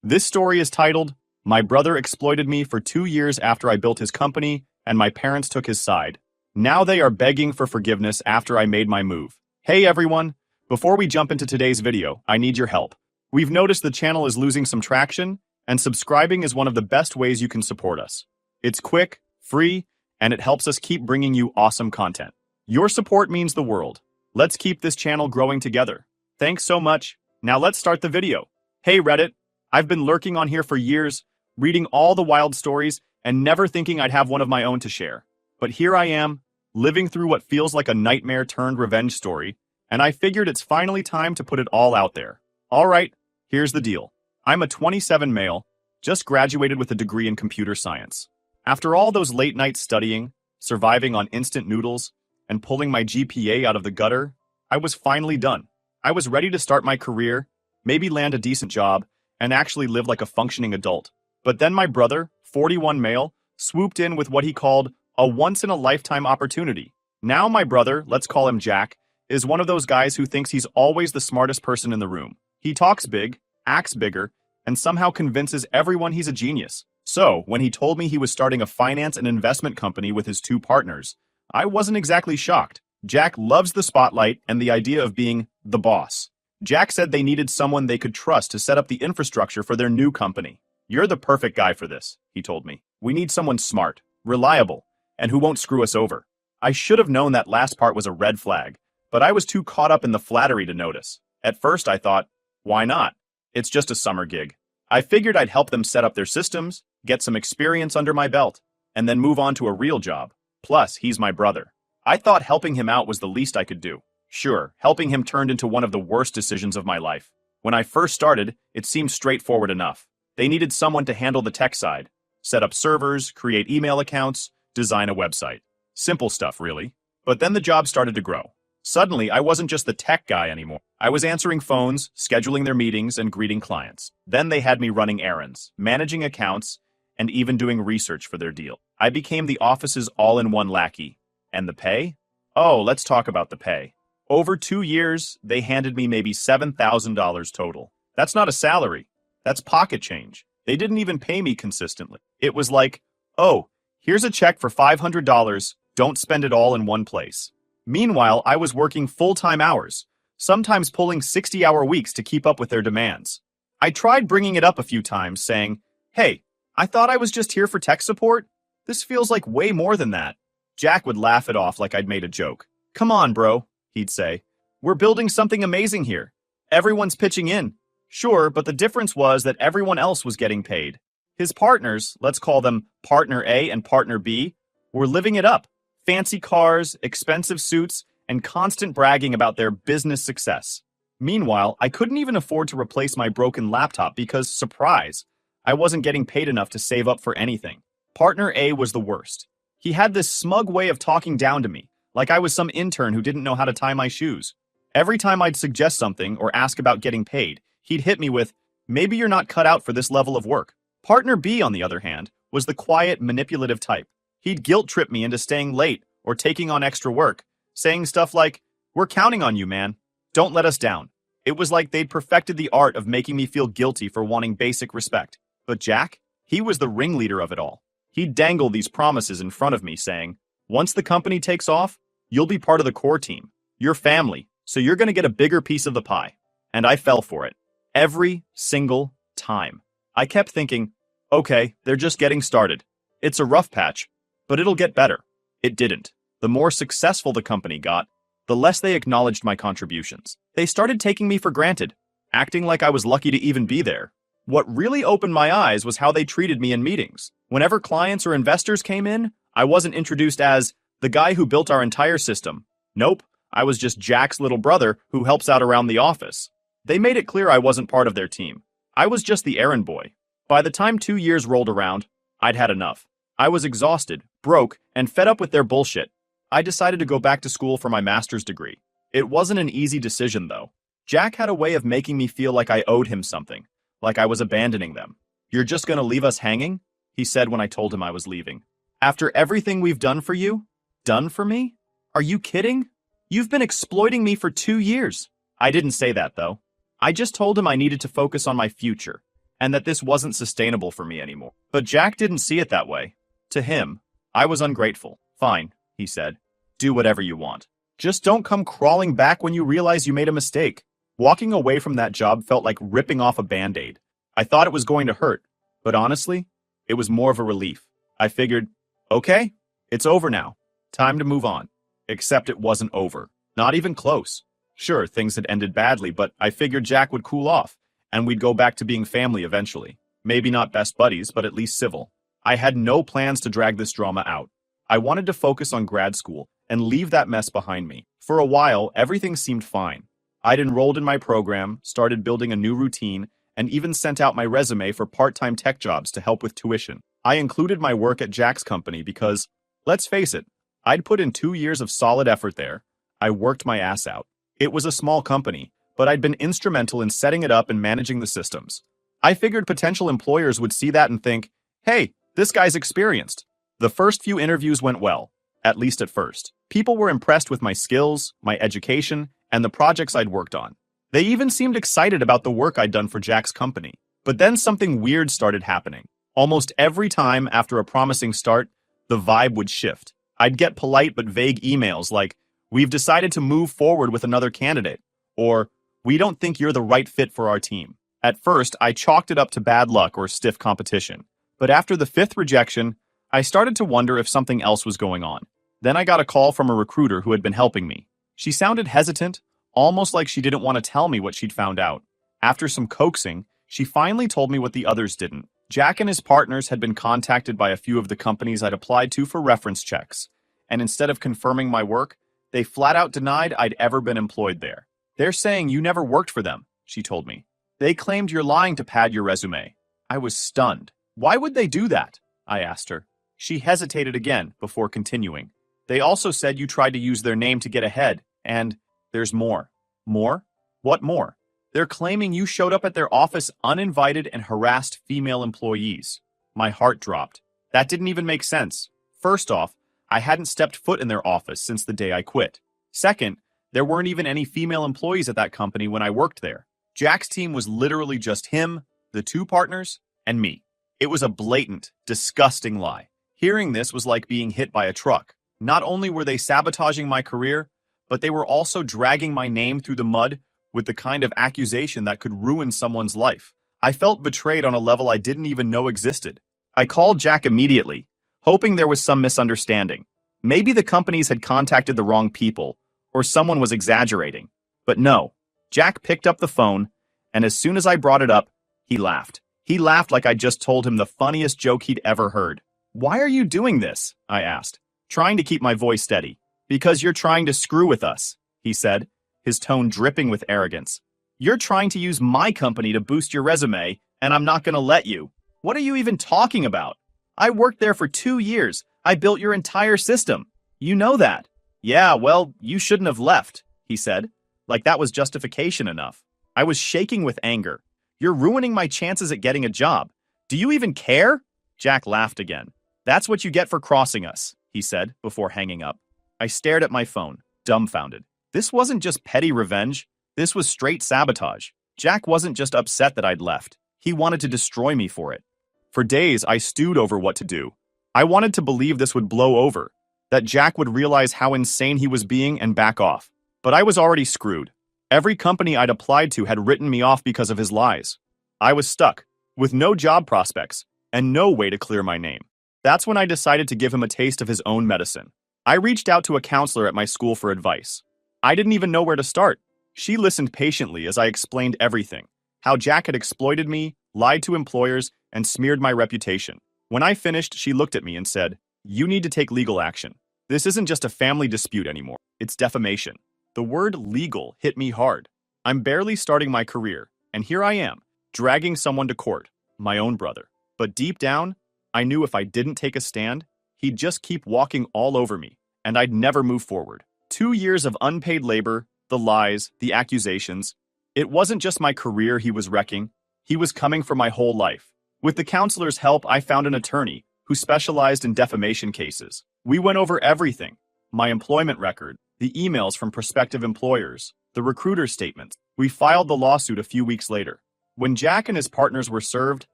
This story is titled, My Brother Exploited Me for 2 years after I built his company, and my parents took his side. Now they are begging for forgiveness after I made my move. Hey everyone! Before we jump into today's video, I need your help. We've noticed the channel is losing some traction, and subscribing is one of the best ways you can support us. It's quick, free, and it helps us keep bringing you awesome content. Your support means the world. Let's keep this channel growing together. Thanks so much. Now let's start the video. Hey Reddit! I've been lurking on here for years, reading all the wild stories, and never thinking I'd have one of my own to share. But here I am, living through what feels like a nightmare turned revenge story, and I figured it's finally time to put it all out there. Alright, here's the deal. I'm a 27 male, just graduated with a degree in computer science. After all those late nights studying, surviving on instant noodles, and pulling my GPA out of the gutter, I was finally done. I was ready to start my career, maybe land a decent job, and actually live like a functioning adult. But then my brother, 41 male, swooped in with what he called a once-in-a-lifetime opportunity. Now my brother, let's call him Jack, is one of those guys who thinks he's always the smartest person in the room. He talks big, acts bigger, and somehow convinces everyone he's a genius. So, when he told me he was starting a finance and investment company with his two partners, I wasn't exactly shocked. Jack loves the spotlight and the idea of being the boss. Jack said they needed someone they could trust to set up the infrastructure for their new company. You're the perfect guy for this, he told me. We need someone smart, reliable, and who won't screw us over. I should have known that last part was a red flag, but I was too caught up in the flattery to notice. At first I thought, why not? It's just a summer gig. I figured I'd help them set up their systems, get some experience under my belt, and then move on to a real job. Plus, he's my brother. I thought helping him out was the least I could do. Sure, helping him turned into one of the worst decisions of my life. When I first started, it seemed straightforward enough. They needed someone to handle the tech side, set up servers, create email accounts, design a website. Simple stuff, really. But then the job started to grow. Suddenly, I wasn't just the tech guy anymore. I was answering phones, scheduling their meetings, and greeting clients. Then they had me running errands, managing accounts, and even doing research for their deal. I became the office's all-in-one lackey. And the pay? Oh, let's talk about the pay. Over 2 years, they handed me maybe $7,000 total. That's not a salary. That's pocket change. They didn't even pay me consistently. It was like, oh, here's a check for $500, don't spend it all in one place. Meanwhile, I was working full-time hours, sometimes pulling 60-hour weeks to keep up with their demands. I tried bringing it up a few times, saying, hey, I thought I was just here for tech support. This feels like way more than that. Jack would laugh it off like I'd made a joke. Come on, bro, he'd say. We're building something amazing here. Everyone's pitching in. Sure, but the difference was that everyone else was getting paid. His partners, let's call them Partner A and Partner B, were living it up. Fancy cars, expensive suits, and constant bragging about their business success. Meanwhile, I couldn't even afford to replace my broken laptop because, surprise, I wasn't getting paid enough to save up for anything. Partner A was the worst. He had this smug way of talking down to me, like I was some intern who didn't know how to tie my shoes. Every time I'd suggest something or ask about getting paid, he'd hit me with, maybe you're not cut out for this level of work. Partner B, on the other hand, was the quiet, manipulative type. He'd guilt-trip me into staying late or taking on extra work, saying stuff like, we're counting on you, man. Don't let us down. It was like they'd perfected the art of making me feel guilty for wanting basic respect. But Jack? He was the ringleader of it all. He'd dangle these promises in front of me saying, once the company takes off, you'll be part of the core team. You're family, so you're going to get a bigger piece of the pie. And I fell for it. Every single time. I kept thinking, okay, they're just getting started. It's a rough patch, but it'll get better. It didn't. The more successful the company got, the less they acknowledged my contributions. They started taking me for granted, acting like I was lucky to even be there. What really opened my eyes was how they treated me in meetings. Whenever clients or investors came in, I wasn't introduced as the guy who built our entire system. Nope, I was just Jack's little brother who helps out around the office. They made it clear I wasn't part of their team. I was just the errand boy. By the time 2 years rolled around, I'd had enough. I was exhausted, broke, and fed up with their bullshit. I decided to go back to school for my master's degree. It wasn't an easy decision, though. Jack had a way of making me feel like I owed him something, like I was abandoning them. You're just gonna leave us hanging? He said when I told him I was leaving. After everything we've done for you? Done for me? Are you kidding? You've been exploiting me for 2 years. I didn't say that, though. I just told him I needed to focus on my future, and that this wasn't sustainable for me anymore. But Jack didn't see it that way. To him, I was ungrateful. Fine, he said. Do whatever you want. Just don't come crawling back when you realize you made a mistake. Walking away from that job felt like ripping off a Band-Aid. I thought it was going to hurt, but honestly, it was more of a relief. I figured, okay, it's over now. Time to move on. Except it wasn't over. Not even close. Sure, things had ended badly, but I figured Jack would cool off, and we'd go back to being family eventually. Maybe not best buddies, but at least civil. I had no plans to drag this drama out. I wanted to focus on grad school and leave that mess behind me. For a while, everything seemed fine. I'd enrolled in my program, started building a new routine, and even sent out my resume for part-time tech jobs to help with tuition. I included my work at Jack's company because, let's face it, I'd put in 2 years of solid effort there. I worked my ass out. It was a small company, but I'd been instrumental in setting it up and managing the systems. I figured potential employers would see that and think, hey, this guy's experienced. The first few interviews went well, at least at first. People were impressed with my skills, my education, and the projects I'd worked on. They even seemed excited about the work I'd done for Jack's company. But then something weird started happening. Almost every time after a promising start, the vibe would shift. I'd get polite but vague emails like, we've decided to move forward with another candidate, or we don't think you're the right fit for our team. At first, I chalked it up to bad luck or stiff competition. But after the 5th rejection, I started to wonder if something else was going on. Then I got a call from a recruiter who had been helping me. She sounded hesitant, almost like she didn't want to tell me what she'd found out. After some coaxing, she finally told me what the others didn't. Jack and his partners had been contacted by a few of the companies I'd applied to for reference checks, and instead of confirming my work, they flat out denied I'd ever been employed there. They're saying you never worked for them, she told me. They claimed you're lying to pad your resume. I was stunned. Why would they do that? I asked her. She hesitated again before continuing. They also said you tried to use their name to get ahead, and there's more. More? What more? They're claiming you showed up at their office uninvited and harassed female employees. My heart dropped. That didn't even make sense. First off, I hadn't stepped foot in their office since the day I quit. Second, there weren't even any female employees at that company when I worked there. Jack's team was literally just him, the 2 partners, and me. It was a blatant, disgusting lie. Hearing this was like being hit by a truck. Not only were they sabotaging my career, but they were also dragging my name through the mud with the kind of accusation that could ruin someone's life. I felt betrayed on a level I didn't even know existed. I called Jack immediately, hoping there was some misunderstanding. Maybe the companies had contacted the wrong people, or someone was exaggerating. But no, Jack picked up the phone, and as soon as I brought it up, he laughed. He laughed like I'd just told him the funniest joke he'd ever heard. Why are you doing this? I asked, trying to keep my voice steady. Because you're trying to screw with us, he said, his tone dripping with arrogance. You're trying to use my company to boost your resume, and I'm not going to let you. What are you even talking about? I worked there for 2 years. I built your entire system. You know that. Yeah, well, you shouldn't have left, he said, like that was justification enough. I was shaking with anger. You're ruining my chances at getting a job. Do you even care? Jack laughed again. That's what you get for crossing us, he said before hanging up. I stared at my phone, dumbfounded. This wasn't just petty revenge. This was straight sabotage. Jack wasn't just upset that I'd left. He wanted to destroy me for it. For days, I stewed over what to do. I wanted to believe this would blow over, that Jack would realize how insane he was being and back off. But I was already screwed. Every company I'd applied to had written me off because of his lies. I was stuck, with no job prospects, and no way to clear my name. That's when I decided to give him a taste of his own medicine. I reached out to a counselor at my school for advice. I didn't even know where to start. She listened patiently as I explained everything. How Jack had exploited me, lied to employers, and smeared my reputation. When I finished, she looked at me and said, "You need to take legal action. This isn't just a family dispute anymore. It's defamation." The word legal hit me hard. I'm barely starting my career, and here I am, dragging someone to court, my own brother. But deep down, I knew if I didn't take a stand, he'd just keep walking all over me, and I'd never move forward. 2 years of unpaid labor, the lies, the accusations. It wasn't just my career he was wrecking. He was coming for my whole life. With the counselor's help, I found an attorney who specialized in defamation cases. We went over everything. My employment record, the emails from prospective employers, the recruiter statements. We filed the lawsuit a few weeks later. When Jack and his partners were served,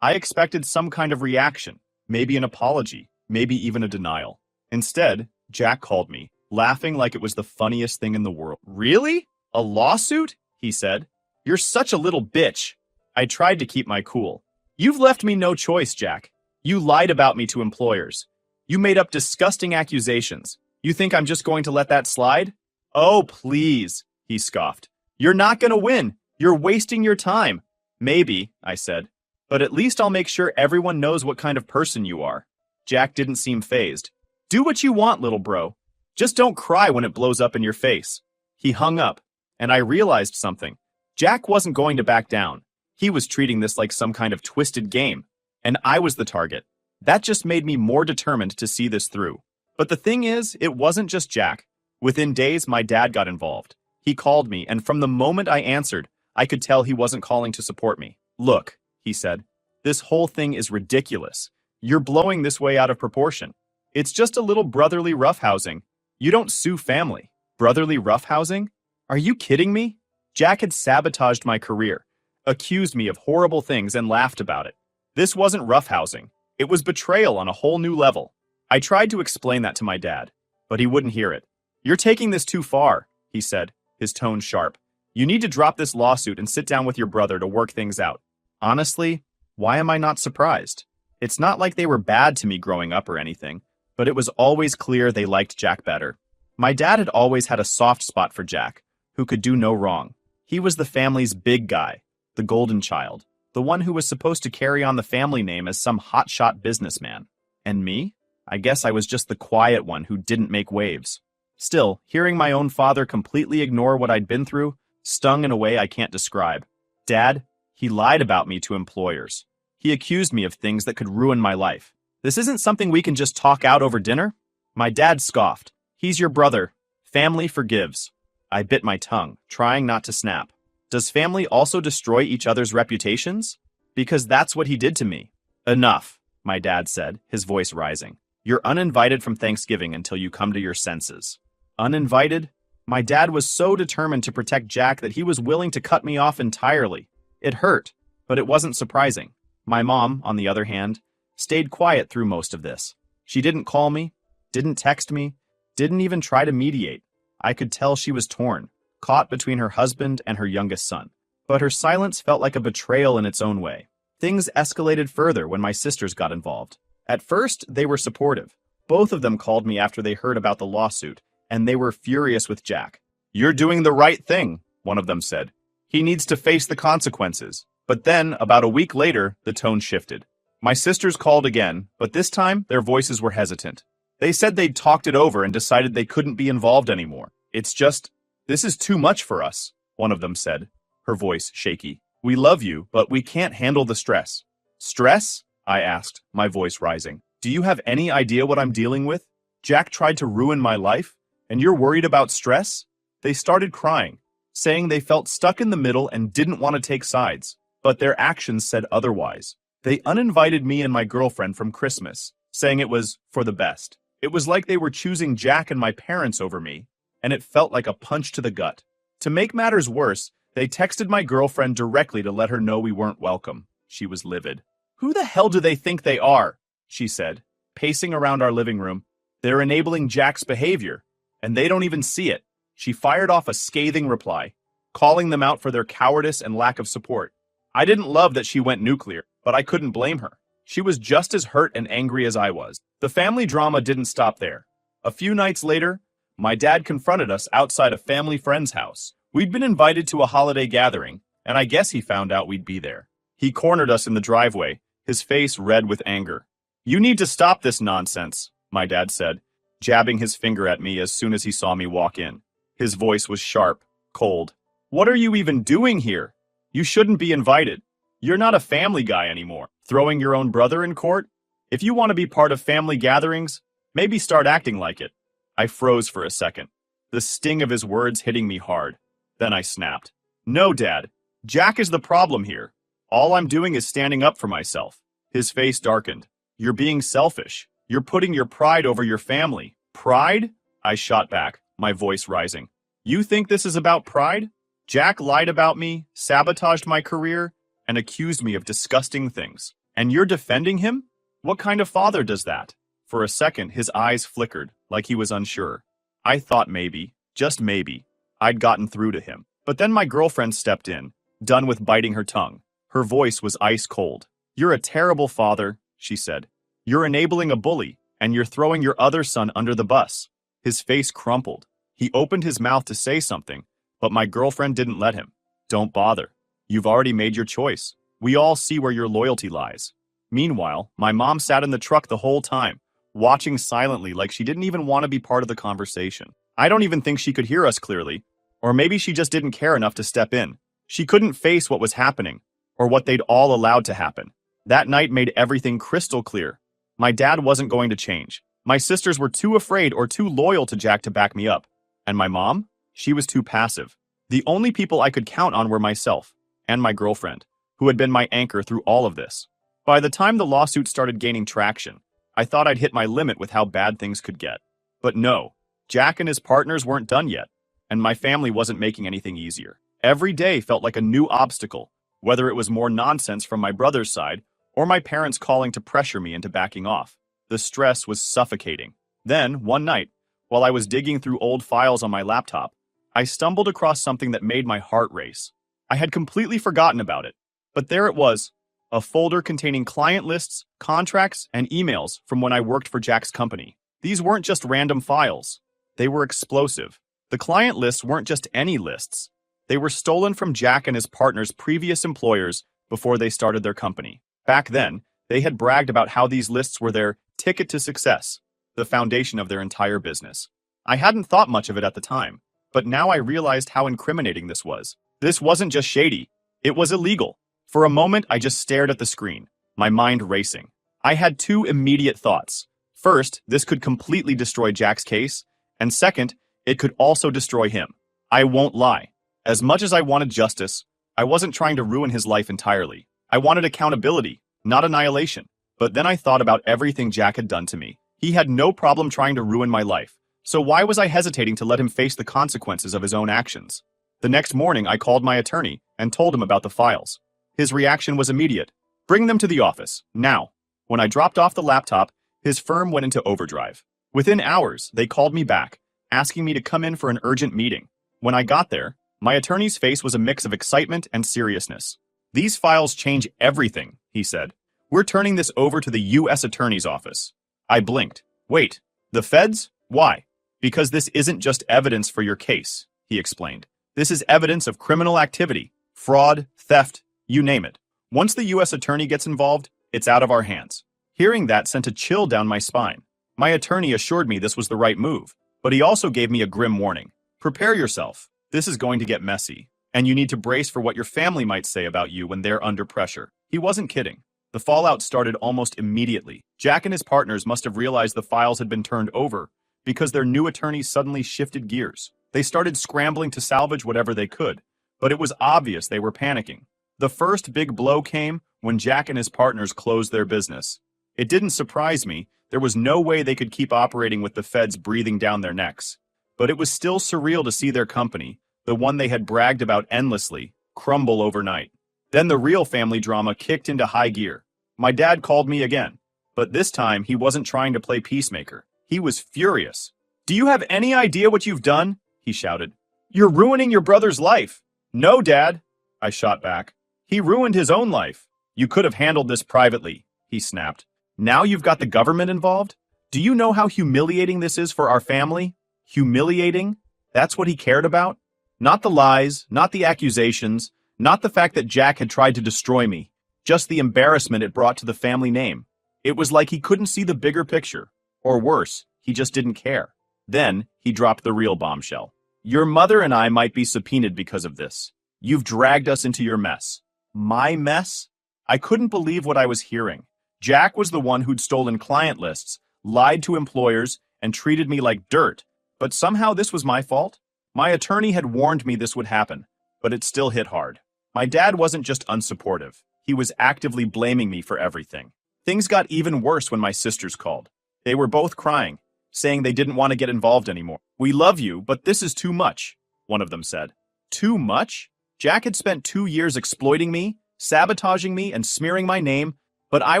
I expected some kind of reaction, maybe an apology, maybe even a denial. Instead, Jack called me, laughing like it was the funniest thing in the world. "Really? A lawsuit?" he said. "You're such a little bitch." I tried to keep my cool. "You've left me no choice, Jack. You lied about me to employers. You made up disgusting accusations. You think I'm just going to let that slide?" "Oh, please," he scoffed. "You're not going to win. You're wasting your time." "Maybe," I said, "but at least I'll make sure everyone knows what kind of person you are." Jack didn't seem fazed. "Do what you want, little bro. Just don't cry when it blows up in your face." He hung up, and I realized something. Jack wasn't going to back down. He was treating this like some kind of twisted game, and I was the target. That just made me more determined to see this through. But the thing is, it wasn't just Jack. Within days, my dad got involved. He called me, and from the moment I answered, I could tell he wasn't calling to support me. "Look," he said, "this whole thing is ridiculous. You're blowing this way out of proportion. It's just a little brotherly roughhousing. You don't sue family." Brotherly roughhousing? Are you kidding me? Jack had sabotaged my career, accused me of horrible things, and laughed about it. This wasn't roughhousing. It was betrayal on a whole new level. I tried to explain that to my dad, but he wouldn't hear it. "You're taking this too far," he said, his tone sharp. "You need to drop this lawsuit and sit down with your brother to work things out." Honestly, why am I not surprised? It's not like they were bad to me growing up or anything, but it was always clear they liked Jack better. My dad had always had a soft spot for Jack, who could do no wrong. He was the family's big guy, the golden child, the one who was supposed to carry on the family name as some hotshot businessman. And me? I guess I was just the quiet one who didn't make waves. Still, hearing my own father completely ignore what I'd been through stung in a way I can't describe. Dad, he lied about me to employers. He accused me of things that could ruin my life. "This isn't something we can just talk out over dinner?" My dad scoffed. "He's your brother. Family forgives." I bit my tongue, trying not to snap. Does family also destroy each other's reputations? Because that's what he did to me. "Enough," my dad said, his voice rising. "You're uninvited from Thanksgiving until you come to your senses." Uninvited? My dad was so determined to protect Jack that he was willing to cut me off entirely. It hurt, but it wasn't surprising. My mom, on the other hand, stayed quiet through most of this. She didn't call me, didn't text me, didn't even try to mediate. I could tell she was torn, caught between her husband and her youngest son. But her silence felt like a betrayal in its own way. Things escalated further when my sisters got involved. At first, they were supportive. Both of them called me after they heard about the lawsuit, and they were furious with Jack. "You're doing the right thing," one of them said. "He needs to face the consequences." But then, about a week later, the tone shifted. My sisters called again, but this time, their voices were hesitant. They said they'd talked it over and decided they couldn't be involved anymore. This is too much for us," one of them said, her voice shaky. "We love you, but we can't handle the stress." "Stress?" I asked, my voice rising. "Do you have any idea what I'm dealing with? Jack tried to ruin my life, and you're worried about stress?" They started crying, saying they felt stuck in the middle and didn't want to take sides, but their actions said otherwise. They uninvited me and my girlfriend from Christmas, saying it was for the best. It was like they were choosing Jack and my parents over me, and it felt like a punch to the gut. To make matters worse, they texted my girlfriend directly to let her know we weren't welcome. She was livid. "Who the hell do they think they are?" she said, pacing around our living room. "They're enabling Jack's behavior, and they don't even see it." She fired off a scathing reply, calling them out for their cowardice and lack of support. I didn't love that she went nuclear, but I couldn't blame her. She was just as hurt and angry as I was. The family drama didn't stop there. A few nights later, my dad confronted us outside a family friend's house. We'd been invited to a holiday gathering, and I guess he found out we'd be there. He cornered us in the driveway, his face red with anger. "You need to stop this nonsense," my dad said, jabbing his finger at me as soon as he saw me walk in. His voice was sharp, cold. "What are you even doing here? You shouldn't be invited. You're not a family guy anymore. Throwing your own brother in court? If you want to be part of family gatherings, maybe start acting like it." I froze for a second, the sting of his words hitting me hard. Then I snapped. "No, Dad. Jack is the problem here. All I'm doing is standing up for myself." His face darkened. "You're being selfish. You're putting your pride over your family." "Pride?" I shot back, my voice rising. "You think this is about pride? Jack lied about me, sabotaged my career, and accused me of disgusting things. And you're defending him? What kind of father does that? For a second, his eyes flickered, like he was unsure. I thought maybe, just maybe, I'd gotten through to him. But then my girlfriend stepped in, done with biting her tongue. Her voice was ice cold. You're a terrible father, she said. You're enabling a bully, and you're throwing your other son under the bus. His face crumpled. He opened his mouth to say something, but my girlfriend didn't let him. Don't bother. You've already made your choice. We all see where your loyalty lies. Meanwhile, my mom sat in the truck the whole time, watching silently like she didn't even want to be part of the conversation. I don't even think she could hear us clearly, or maybe she just didn't care enough to step in. She couldn't face what was happening, or what they'd all allowed to happen. That night made everything crystal clear. My dad wasn't going to change. My sisters were too afraid or too loyal to Jack to back me up. And my mom? She was too passive. The only people I could count on were myself and my girlfriend, who had been my anchor through all of this. By the time the lawsuit started gaining traction, I thought I'd hit my limit with how bad things could get. But no, Jack and his partners weren't done yet, and my family wasn't making anything easier. Every day felt like a new obstacle, whether it was more nonsense from my brother's side or my parents calling to pressure me into backing off. The stress was suffocating. Then, one night, while I was digging through old files on my laptop, I stumbled across something that made my heart race. I had completely forgotten about it, but there it was, a folder containing client lists, contracts, and emails from when I worked for Jack's company. These weren't just random files. They were explosive. The client lists weren't just any lists. They were stolen from Jack and his partner's previous employers before they started their company. Back then, they had bragged about how these lists were their ticket to success, the foundation of their entire business. I hadn't thought much of it at the time, but now I realized how incriminating this was. This wasn't just shady, it was illegal. For a moment, I just stared at the screen, my mind racing. I had two immediate thoughts. First, this could completely destroy Jack's case, and second, it could also destroy him. I won't lie. As much as I wanted justice, I wasn't trying to ruin his life entirely. I wanted accountability, not annihilation. But then I thought about everything Jack had done to me. He had no problem trying to ruin my life. So why was I hesitating to let him face the consequences of his own actions? The next morning, I called my attorney and told him about the files. His reaction was immediate. Bring them to the office, now. When I dropped off the laptop, his firm went into overdrive. Within hours, they called me back, asking me to come in for an urgent meeting. When I got there, my attorney's face was a mix of excitement and seriousness. These files change everything, he said. We're turning this over to the U.S. Attorney's Office. I blinked. Wait, the feds? Why? Because this isn't just evidence for your case, he explained. This is evidence of criminal activity, fraud, theft, you name it. Once the U.S. Attorney gets involved, it's out of our hands. Hearing that sent a chill down my spine. My attorney assured me this was the right move, but he also gave me a grim warning. Prepare yourself. This is going to get messy, and you need to brace for what your family might say about you when they're under pressure. He wasn't kidding. The fallout started almost immediately. Jack and his partners must have realized the files had been turned over because their new attorneys suddenly shifted gears. They started scrambling to salvage whatever they could, but it was obvious they were panicking. The first big blow came when Jack and his partners closed their business. It didn't surprise me. There was no way they could keep operating with the feds breathing down their necks. But it was still surreal to see their company, the one they had bragged about endlessly, crumble overnight. Then the real family drama kicked into high gear. My dad called me again, but this time he wasn't trying to play peacemaker. He was furious. "Do you have any idea what you've done?" he shouted. "You're ruining your brother's life." "No, Dad," I shot back. "He ruined his own life. You could have handled this privately," he snapped. "Now you've got the government involved? Do you know how humiliating this is for our family?" Humiliating? That's what he cared about? Not the lies, not the accusations, not the fact that Jack had tried to destroy me, just the embarrassment it brought to the family name. It was like he couldn't see the bigger picture. Or worse, he just didn't care. Then, he dropped the real bombshell. "Your mother and I might be subpoenaed because of this. You've dragged us into your mess." My mess? I couldn't believe what I was hearing. Jack was the one who'd stolen client lists, lied to employers, and treated me like dirt. But somehow this was my fault? My attorney had warned me this would happen, but it still hit hard. My dad wasn't just unsupportive. He was actively blaming me for everything. Things got even worse when my sisters called. They were both crying, saying they didn't want to get involved anymore. "We love you, but this is too much," one of them said. Too much? Jack had spent 2 years exploiting me, sabotaging me and smearing my name, but I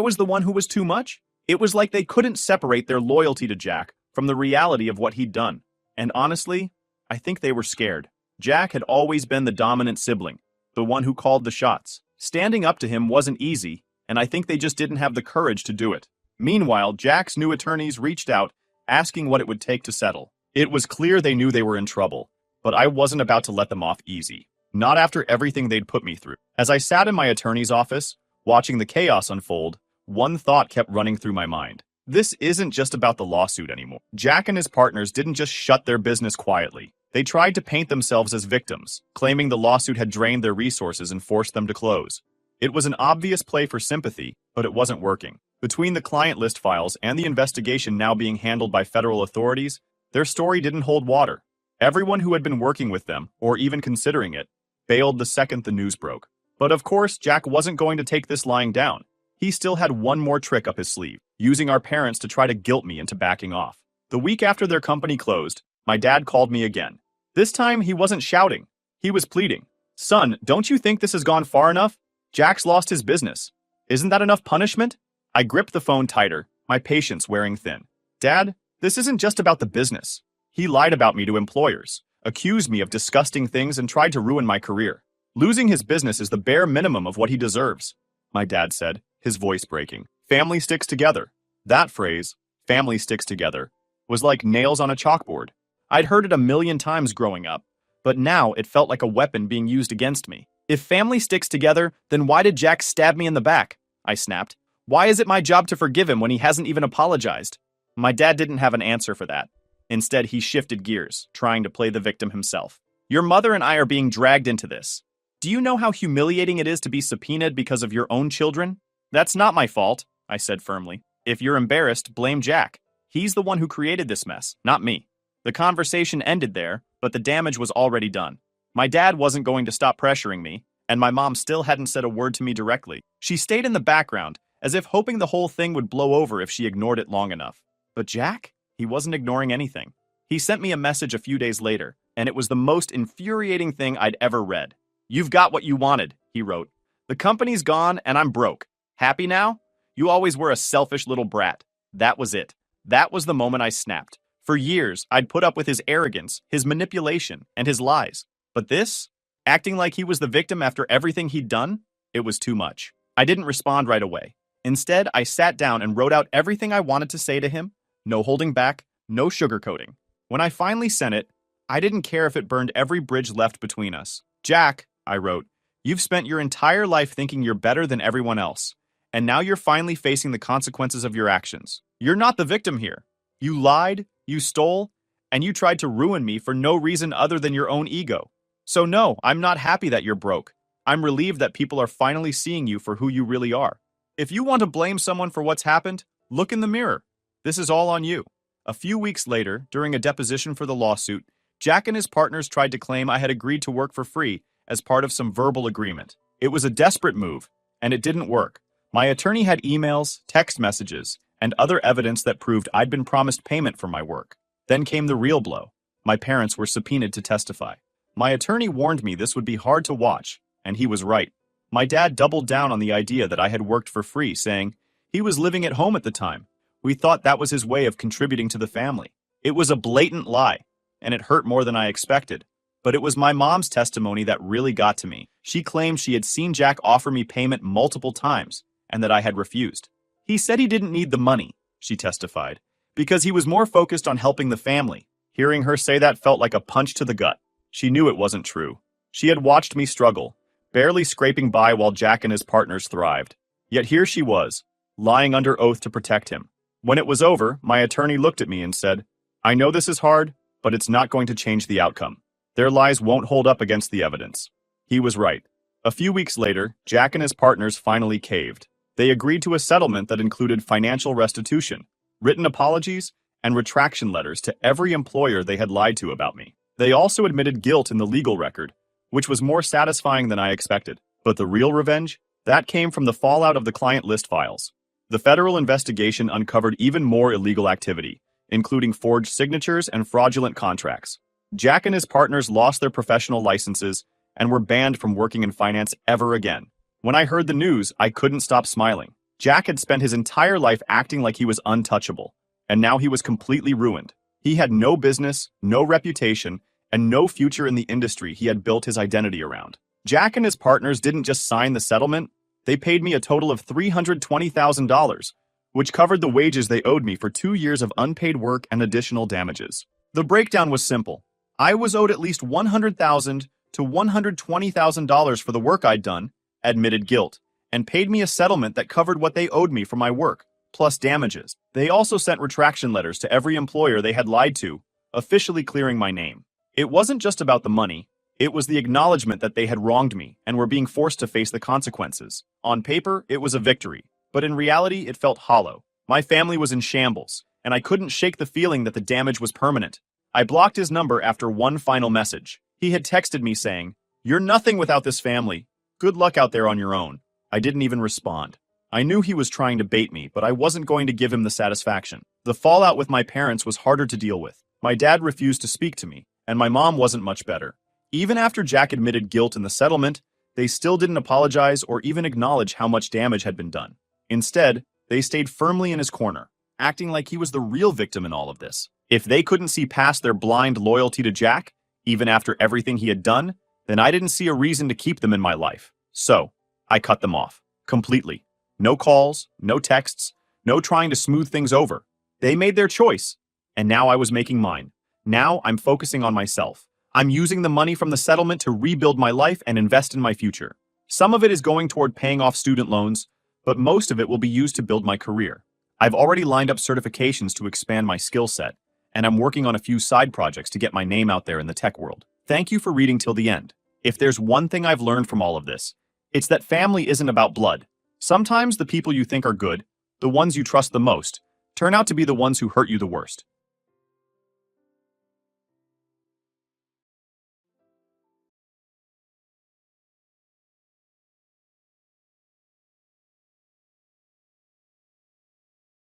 was the one who was too much? It was like they couldn't separate their loyalty to Jack from the reality of what he'd done. And honestly, I think they were scared. Jack had always been the dominant sibling, the one who called the shots. Standing up to him wasn't easy, and I think they just didn't have the courage to do it. Meanwhile, Jack's new attorneys reached out, asking what it would take to settle. It was clear they knew they were in trouble, but I wasn't about to let them off easy. Not after everything they'd put me through. As I sat in my attorney's office, watching the chaos unfold, one thought kept running through my mind. This isn't just about the lawsuit anymore. Jack and his partners didn't just shut their business quietly. They tried to paint themselves as victims, claiming the lawsuit had drained their resources and forced them to close. It was an obvious play for sympathy, but it wasn't working. Between the client list files and the investigation now being handled by federal authorities, their story didn't hold water. Everyone who had been working with them, or even considering it, bailed the second the news broke. But of course, Jack wasn't going to take this lying down. He still had one more trick up his sleeve, using our parents to try to guilt me into backing off. The week after their company closed, my dad called me again. This time, he wasn't shouting. He was pleading. "Son, don't you think this has gone far enough? Jack's lost his business. Isn't that enough punishment?" I gripped the phone tighter, my patience wearing thin. "Dad, this isn't just about the business. He lied about me to employers, accused me of disgusting things, and tried to ruin my career. Losing his business is the bare minimum of what he deserves," my dad said, his voice breaking. Family sticks together. That phrase, family sticks together, was like nails on a chalkboard. I'd heard it a million times growing up, but now it felt like a weapon being used against me. "If family sticks together, then why did Jack stab me in the back?" I snapped. "Why is it my job to forgive him when he hasn't even apologized?" My dad didn't have an answer for that. Instead, he shifted gears, trying to play the victim himself. "Your mother and I are being dragged into this. Do you know how humiliating it is to be subpoenaed because of your own children?" "That's not my fault," I said firmly. "If you're embarrassed, blame Jack. He's the one who created this mess, not me." The conversation ended there, but the damage was already done. My dad wasn't going to stop pressuring me, and my mom still hadn't said a word to me directly. She stayed in the background, as if hoping the whole thing would blow over if she ignored it long enough. But Jack? He wasn't ignoring anything. He sent me a message a few days later, and it was the most infuriating thing I'd ever read. "You've got what you wanted," he wrote. "The company's gone, and I'm broke. Happy now? You always were a selfish little brat." That was it. That was the moment I snapped. For years, I'd put up with his arrogance, his manipulation, and his lies. But this? Acting like he was the victim after everything he'd done? It was too much. I didn't respond right away. Instead, I sat down and wrote out everything I wanted to say to him. No holding back, no sugarcoating. When I finally sent it, I didn't care if it burned every bridge left between us. "Jack," I wrote, "you've spent your entire life thinking you're better than everyone else. And now you're finally facing the consequences of your actions. You're not the victim here. You lied, you stole, and you tried to ruin me for no reason other than your own ego. So no, I'm not happy that you're broke. I'm relieved that people are finally seeing you for who you really are. If you want to blame someone for what's happened, look in the mirror. This is all on you." A few weeks later, during a deposition for the lawsuit, Jack and his partners tried to claim I had agreed to work for free as part of some verbal agreement. It was a desperate move, and it didn't work. My attorney had emails, text messages, and other evidence that proved I'd been promised payment for my work. Then came the real blow. My parents were subpoenaed to testify. My attorney warned me this would be hard to watch, and he was right. My dad doubled down on the idea that I had worked for free, saying he was living at home at the time. We thought that was his way of contributing to the family. It was a blatant lie, and it hurt more than I expected. But it was my mom's testimony that really got to me. She claimed she had seen Jack offer me payment multiple times, and that I had refused. "He said he didn't need the money," she testified, "because he was more focused on helping the family." Hearing her say that felt like a punch to the gut. She knew it wasn't true. She had watched me struggle, barely scraping by while Jack and his partners thrived. Yet here she was, lying under oath to protect him. When it was over, my attorney looked at me and said, "I know this is hard, but it's not going to change the outcome. Their lies won't hold up against the evidence." He was right. A few weeks later, Jack and his partners finally caved. They agreed to a settlement that included financial restitution, written apologies, and retraction letters to every employer they had lied to about me. They also admitted guilt in the legal record, which was more satisfying than I expected. But the real revenge? That came from the fallout of the client list files. The federal investigation uncovered even more illegal activity, including forged signatures and fraudulent contracts. Jack and his partners lost their professional licenses and were banned from working in finance ever again. When I heard the news, I couldn't stop smiling. Jack had spent his entire life acting like he was untouchable, and now he was completely ruined. He had no business, no reputation, and no future in the industry he had built his identity around. Jack and his partners didn't just sign the settlement, they paid me a total of $320,000, which covered the wages they owed me for 2 years of unpaid work and additional damages. The breakdown was simple. I was owed at least $100,000 to $120,000 for the work I'd done, admitted guilt, and paid me a settlement that covered what they owed me for my work, plus damages. They also sent retraction letters to every employer they had lied to, officially clearing my name. It wasn't just about the money, it was the acknowledgement that they had wronged me and were being forced to face the consequences. On paper, it was a victory, but in reality, it felt hollow. My family was in shambles, and I couldn't shake the feeling that the damage was permanent. I blocked his number after one final message. He had texted me saying, "You're nothing without this family. Good luck out there on your own." I didn't even respond. I knew he was trying to bait me, but I wasn't going to give him the satisfaction. The fallout with my parents was harder to deal with. My dad refused to speak to me, and my mom wasn't much better. Even after Jack admitted guilt in the settlement, they still didn't apologize or even acknowledge how much damage had been done. Instead, they stayed firmly in his corner, acting like he was the real victim in all of this. If they couldn't see past their blind loyalty to Jack, even after everything he had done, then I didn't see a reason to keep them in my life. So, I cut them off. Completely. No calls, no texts, no trying to smooth things over. They made their choice, and now I was making mine. Now I'm focusing on myself. I'm using the money from the settlement to rebuild my life and invest in my future. Some of it is going toward paying off student loans, but most of it will be used to build my career. I've already lined up certifications to expand my skill set, and I'm working on a few side projects to get my name out there in the tech world. Thank you for reading till the end. If there's one thing I've learned from all of this, it's that family isn't about blood. Sometimes the people you think are good, the ones you trust the most, turn out to be the ones who hurt you the worst.